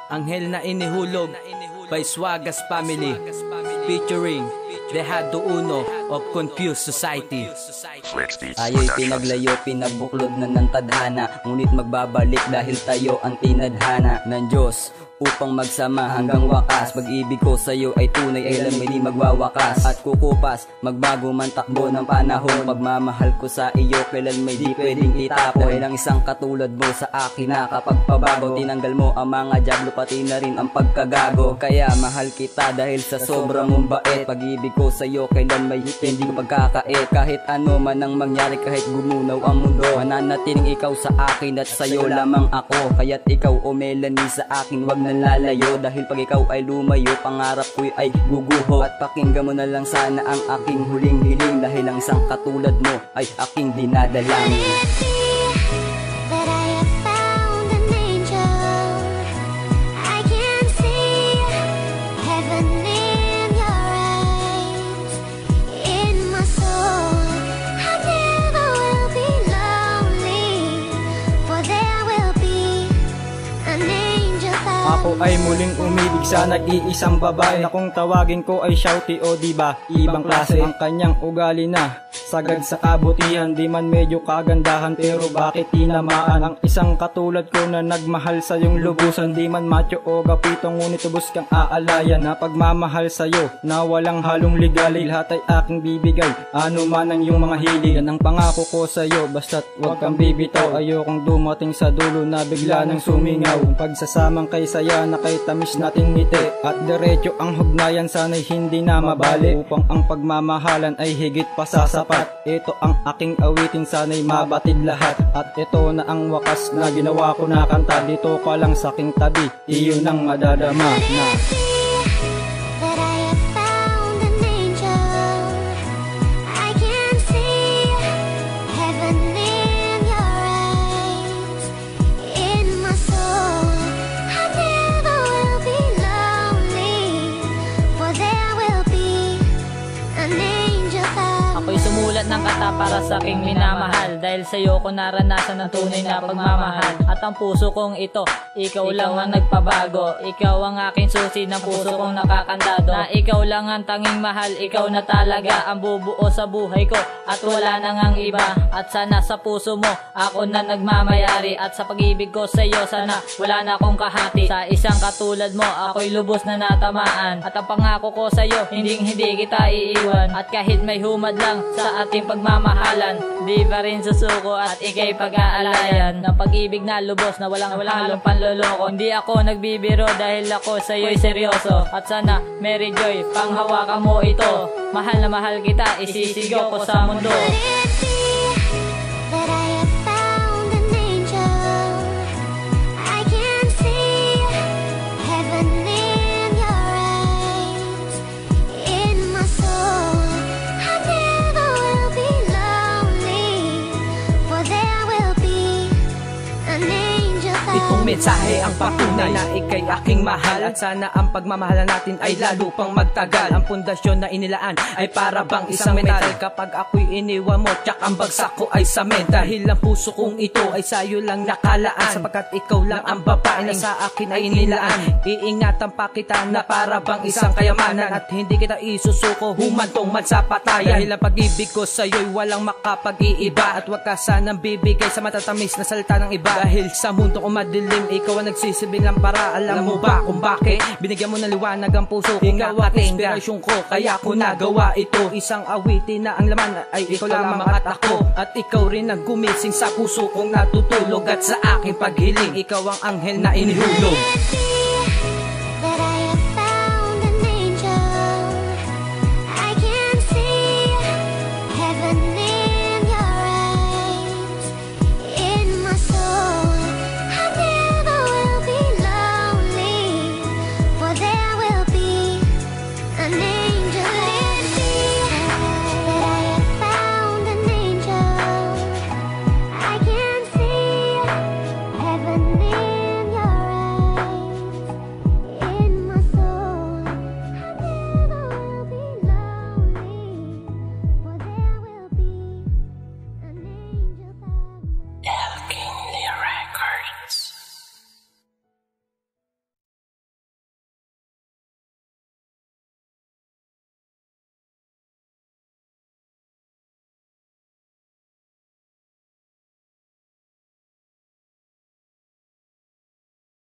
Anghel na inihulog by Swagas Family featuring Dejado Uno of Confused Society. Ayo'y pinaglayo, pinagbuklod na ng tadhana, ngunit magbabalik dahil tayo ang tinadhana ng Diyos upang magsama hanggang wakas. Pag-ibig ko sa'yo ay tunay, ay alam hindi magwawakas at kukupas, magbago man takbo ng panahon. Pagmamahal ko sa iyo kailan may di pwedeng itapon, dahil ang isang katulad mo sa akin nakapagpabago. Tinanggal mo ang mga jablo pati na rin ang pagkagago, kaya mahal kita dahil sa sobrang mong bait. Pag-ibig ko sa'yo kailan may hindi ko pagkakait, kahit ano man ang mangyari, kahit gumunaw ang mundo, mananatiling ikaw sa akin at sa'yo lamang ako. Kaya't ikaw o Melanie sa akin wag nalalayo, dahil pag ikaw ay lumayo, pangarap ko ay guguho. At pakinggan mo na lang sana ang aking huling hiling, dahil ang isang katulad mo ay aking dinadalangin. Ako ay muling umibig sa nag-iisang babae na kung tawagin ko ay shouty o diba ibang klase. Ang kanyang ugali na sagad sa kabutihan, di man medyo kagandahan pero bakit tinamaan. Ang isang katulad ko na nagmahal sa iyong lubusan, di man macho o gapito ngunit tubos kang aalayan. Na pagmamahal sa'yo na walang halong ligali, lahat ay aking bibigay ano man ang iyong mga hilig. Yan ang pangako ko sa'yo, basta't huwag kang bibitaw. Ayokong dumating sa dulo na bigla nang sumingaw. Ang pagsasamang kay saya na kay tamis natin ngiti, at diretso ang hugnayan sana'y hindi na mabali, upang ang pagmamahalan ay higit pa sa sapat. Ito ang aking awitin, sana'y mabatid lahat. At ito na ang wakas na ginawa ko na kanta. Dito ka lang sa aking tabi, iyon ang madadama na sumulat ng kata para sa aking minamahal, dahil sa'yo ko naranasan ng tunay na pagmamahal. At ang puso kong ito, ikaw lang ang nagpabago. Ikaw ang aking susi ng puso kong nakakandado, na ikaw lang ang tanging mahal, ikaw na talaga ang bubuo sa buhay ko at wala nang ang iba. At sana sa puso mo ako na nagmamayari, at sa pag-ibig ko sa'yo sana wala na akong kahati. Sa isang katulad mo ako'y lubos na natamaan, at ang pangako ko sa'yo hindi kita iiwan. At kahit may humad lang sa ating pagmamahalan, di pa rin susuko at ika'y pag-aalayan. Ng pag-ibig na lubos na walang halong panloloko, hindi ako nagbibiro dahil ako sa'yo'y seryoso. At sana Mary Joy, panghawakan mo ito, mahal na mahal kita, isisigaw ko sa mundo. Itong mensahe ang patunay na ika'y aking mahal, at sana ang pagmamahalan natin ay lalo pang magtagal. Ang pundasyon na inilaan ay para bang isang metal, kapag ako'y iniwan mo tsak ang bagsak ko ay samen. Dahil ang puso kong ito ay sa'yo lang nakalaan, sapagkat ikaw lang ang babae na sa akin ay inilaan. Iingatan pa kita na para bang isang kayamanan, at hindi kita isusuko humantong man sa patayan. Dahil ang pag-ibig ko sa'yo'y walang makapag-iiba, at wag ka sanang bibigay sa matatamis na salita ng iba. Dahil sa mundo ko madilim, ikaw ang nagsisibing lang para. Alam mo ba kung bakit? Binigyan mo ng liwanag ang puso, ikaw ang inspirasyon ko, kaya ko nagawa ito. Isang awitin na ang laman ay ikaw lamang at ako, at ikaw rin ang gumising sa puso kong natutulog, at sa aking paghiling ikaw ang anghel na inihulog.